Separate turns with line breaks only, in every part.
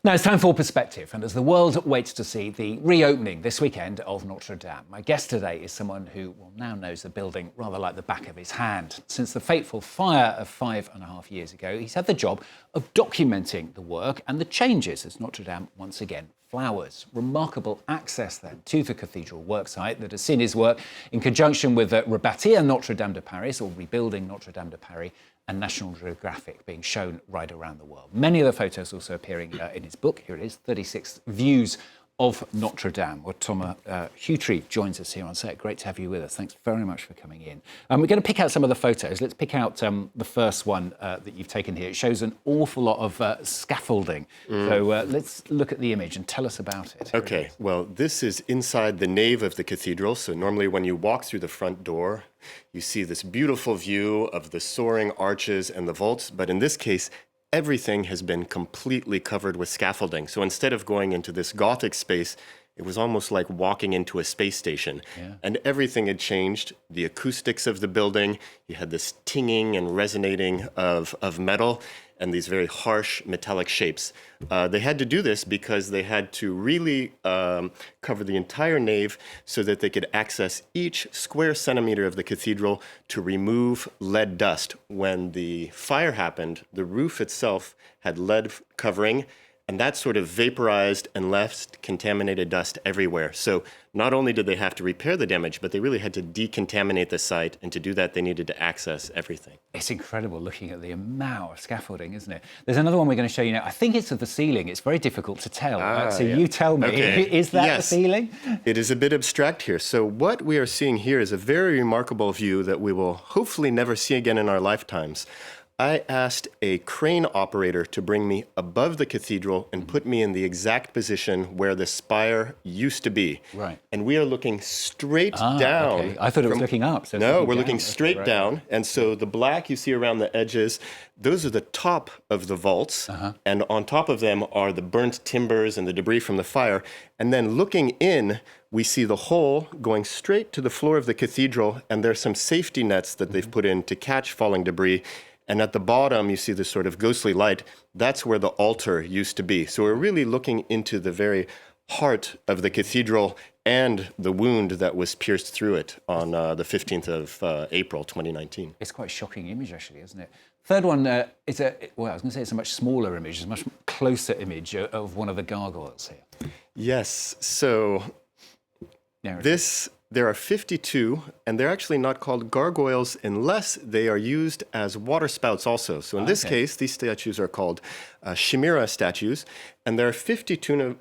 Now it's time for Perspective, and as the world waits to see the reopening this weekend of Notre Dame, my guest today is someone who now knows the building rather like the back of his hand. Since the fateful fire of 5.5 years ago, he's had the job of documenting the work and the changes as Notre Dame once again flowers. Remarkable access then to the cathedral worksite that has seen his work in conjunction with Rebatir Notre Dame de Paris, or Rebuilding Notre Dame de Paris, and National Geographic being shown right around the world. Many of the photos also appearing in his book. Here it is, 36 Views of Notre Dame. Well, Tomas Houtryve joins us here on set. Great to have you with us. Thanks very much for coming in. We're going to pick out some of the photos. Let's pick out the first one that you've taken here. It shows an awful lot of scaffolding. So let's look at the image and tell us about it.
Okay, well, this is inside the nave of the cathedral. So normally when you walk through the front door, you see this beautiful view of the soaring arches and the vaults. But in this case, everything has been completely covered with scaffolding. So instead of going into this gothic space, it was almost like walking into a space station. Yeah. And everything had changed. The acoustics of the building, you had this tinging and resonating of metal and these very harsh metallic shapes. They had to do this because they had to really cover the entire nave so that they could access each square centimeter of the cathedral to remove lead dust. When the fire happened, the roof itself had lead covering, and that sort of vaporized and left contaminated dust everywhere. So not only did they have to repair the damage, but they really had to decontaminate the site. And to do that, they needed to access everything.
It's incredible looking at the amount of scaffolding, isn't it? There's another one we're going to show you now. I think it's of the ceiling. It's very difficult to tell. You tell me. Okay. Is that the ceiling?
It is a bit abstract here. So what we are seeing here is a very remarkable view that we will hopefully never see again in our lifetimes. I asked a crane operator to bring me above the cathedral and put me in the exact position where the spire used to be.
Right.
And we are looking straight down.
Okay. I thought it was looking up. So
no, we're looking straight down. And so the black you see around the edges, those are the top of the vaults. And on top of them are the burnt timbers and the debris from the fire. And then looking in, we see the hole going straight to the floor of the cathedral. And there's some safety nets that they've put in to catch falling debris. And at the bottom, you see this sort of ghostly light. That's where the altar used to be. So we're really looking into the very heart of the cathedral and the wound that was pierced through it on the 15th of April, 2019.
It's quite a shocking image, actually, isn't it? Third one is I was going to say it's a much smaller image. It's a much closer image of one of the gargoyles here.
Yes. So there are 52, and they're actually not called gargoyles unless they are used as water spouts also. So in this case, these statues are called chimera statues, and there are 52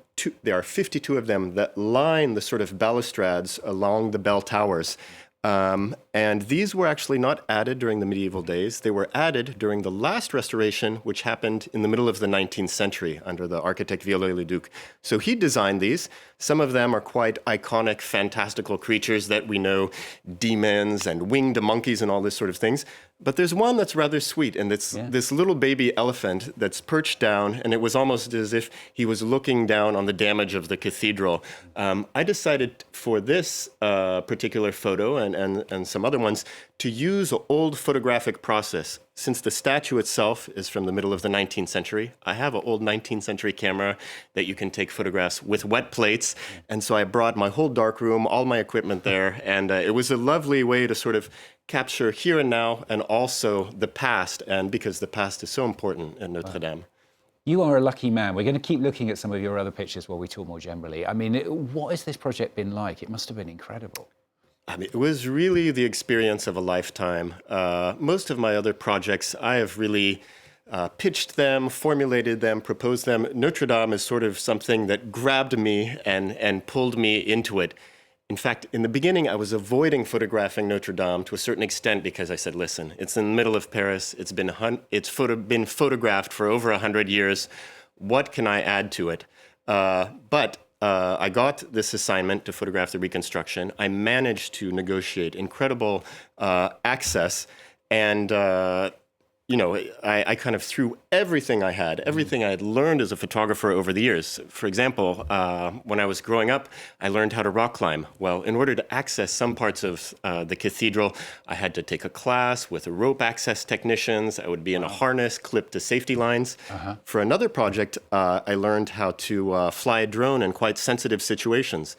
of them that line the sort of balustrades along the bell towers. And these were actually not added during the medieval days. They were added during the last restoration, which happened in the middle of the 19th century under the architect Viollet-le-Duc. So he designed these. Some of them are quite iconic, fantastical creatures that we know, demons and winged monkeys and all this sort of things. But there's one that's rather sweet, and it's this little baby elephant that's perched down, and it was almost as if he was looking down on the damage of the cathedral. I decided for this particular photo and some other ones to use an old photographic process. Since the statue itself is from the middle of the 19th century, I have an old 19th century camera that you can take photographs with wet plates. And so I brought my whole darkroom, all my equipment there, and it was a lovely way to sort of capture here and now and also the past, and because the past is so important in Notre Dame.
You are a lucky man. We're going to keep looking at some of your other pictures while we talk more generally. I mean, what has this project been like? It must have been incredible.
I mean, it was really the experience of a lifetime. Most of my other projects, I have really pitched them, formulated them, proposed them. Notre Dame is sort of something that grabbed me and pulled me into it. In fact, in the beginning, I was avoiding photographing Notre Dame to a certain extent because I said, listen, it's in the middle of Paris. It's been photographed for over 100 years. What can I add to it? But I got this assignment to photograph the reconstruction. I managed to negotiate incredible access, and I kind of threw everything I had, everything I had learned as a photographer over the years. For example, when I was growing up, I learned how to rock climb. Well, in order to access some parts of the cathedral, I had to take a class with rope access technicians. I would be in a harness clipped to safety lines. For another project, I learned how to fly a drone in quite sensitive situations.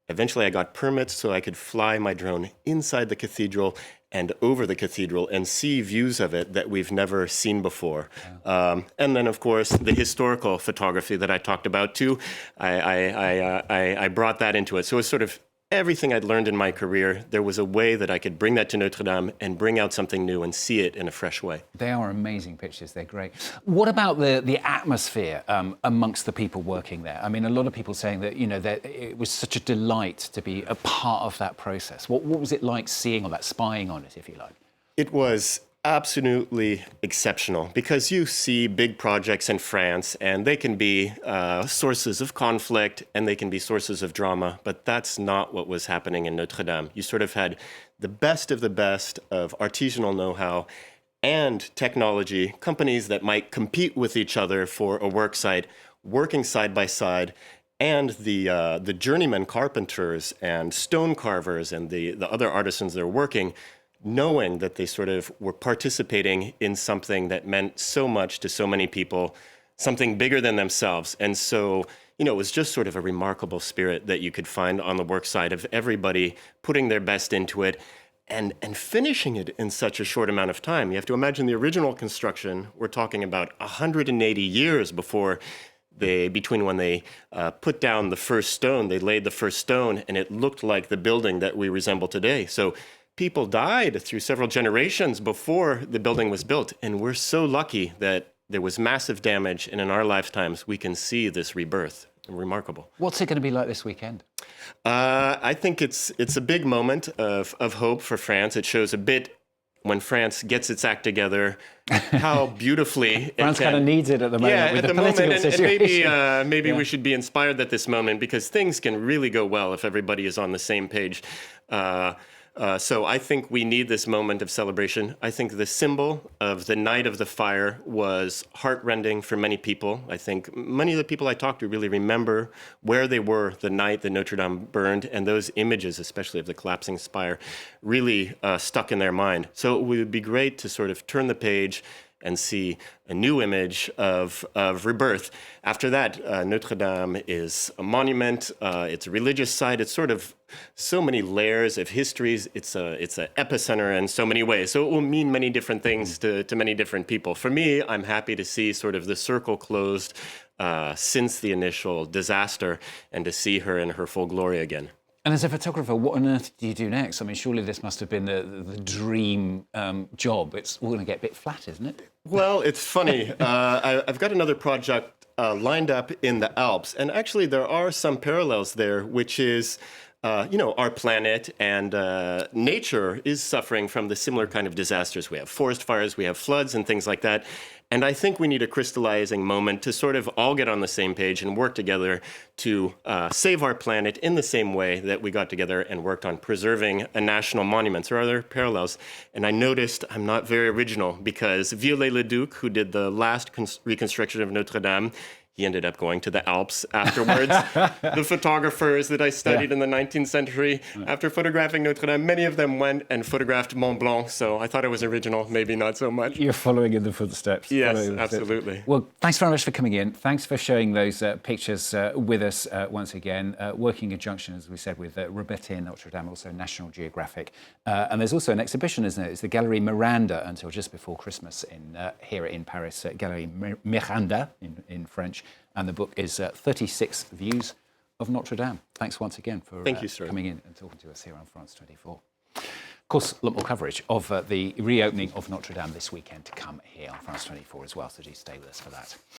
Eventually, I got permits so I could fly my drone inside the cathedral and over the cathedral and see views of it that we've never seen before. And then, of course, the historical photography that I talked about too, I brought that into it. So it's sort of everything I'd learned in my career, there was a way that I could bring that to Notre Dame and bring out something new and see it in a fresh way.
They are amazing pictures. They're great. What about the atmosphere amongst the people working there? I mean, a lot of people saying that, that it was such a delight to be a part of that process. What was it like seeing all that, spying on it, if you like?
It was absolutely exceptional because you see big projects in France and they can be sources of conflict and they can be sources of drama, but that's not what was happening in Notre Dame. You sort of had the best of artisanal know-how and technology, companies that might compete with each other for a work site, working side by side, and the journeyman carpenters and stone carvers and the other artisans that are working, knowing that they sort of were participating in something that meant so much to so many people, something bigger than themselves. And so, it was just sort of a remarkable spirit that you could find on the work site of everybody putting their best into it and finishing it in such a short amount of time. You have to imagine the original construction, we're talking about 180 years between when they put down the first stone, they laid the first stone, and it looked like the building that we resemble today. So people died through several generations before the building was built, and we're so lucky that there was massive damage, and in our lifetimes, we can see this rebirth. Remarkable.
What's it going to be like this weekend?
I think it's a big moment of hope for France. It shows a bit, when France gets its act together, how beautifully
France kind of needs it at the moment with
at
the political
moment,
situation.
And maybe we should be inspired at this moment because things can really go well if everybody is on the same page. So I think we need this moment of celebration. I think the symbol of the Night of the Fire was heartrending for many people. I think many of the people I talked to really remember where they were the night that Notre Dame burned, and those images, especially of the collapsing spire, really stuck in their mind. So it would be great to sort of turn the page and see a new image of rebirth. After that, Notre Dame is a monument. It's a religious site. It's sort of so many layers of histories. It's an epicenter in so many ways. So it will mean many different things to many different people. For me, I'm happy to see sort of the circle closed since the initial disaster and to see her in her full glory again.
And as a photographer, what on earth do you do next? I mean, surely this must have been the dream job. It's all going to get a bit flat, isn't it?
Well, it's funny. I've got another project lined up in the Alps. And actually, there are some parallels there, which is, our planet and nature is suffering from the similar kind of disasters. We have forest fires, we have floods and things like that. And I think we need a crystallizing moment to sort of all get on the same page and work together to save our planet in the same way that we got together and worked on preserving a national monument. There are other parallels. And I noticed I'm not very original because Viollet-le-Duc, who did the last reconstruction of Notre Dame, he ended up going to the Alps afterwards. The photographers that I studied in the 19th century, after photographing Notre Dame, many of them went and photographed Mont Blanc. So I thought it was original, maybe not so much.
You're following in the footsteps.
Yes, absolutely.
Well, thanks very much for coming in. Thanks for showing those pictures with us once again. Working in conjunction, as we said, with Rebatir, Notre-Dame, also National Geographic. And there's also an exhibition, isn't it? It's the Gallerie Miranda until just before Christmas here in Paris, Gallerie Miranda in French. And the book is 36 Views of Notre Dame. Thanks once again for coming in and talking to us here on France 24. Of course, a lot more coverage of the reopening of Notre Dame this weekend to come here on France 24 as well, so do stay with us for that.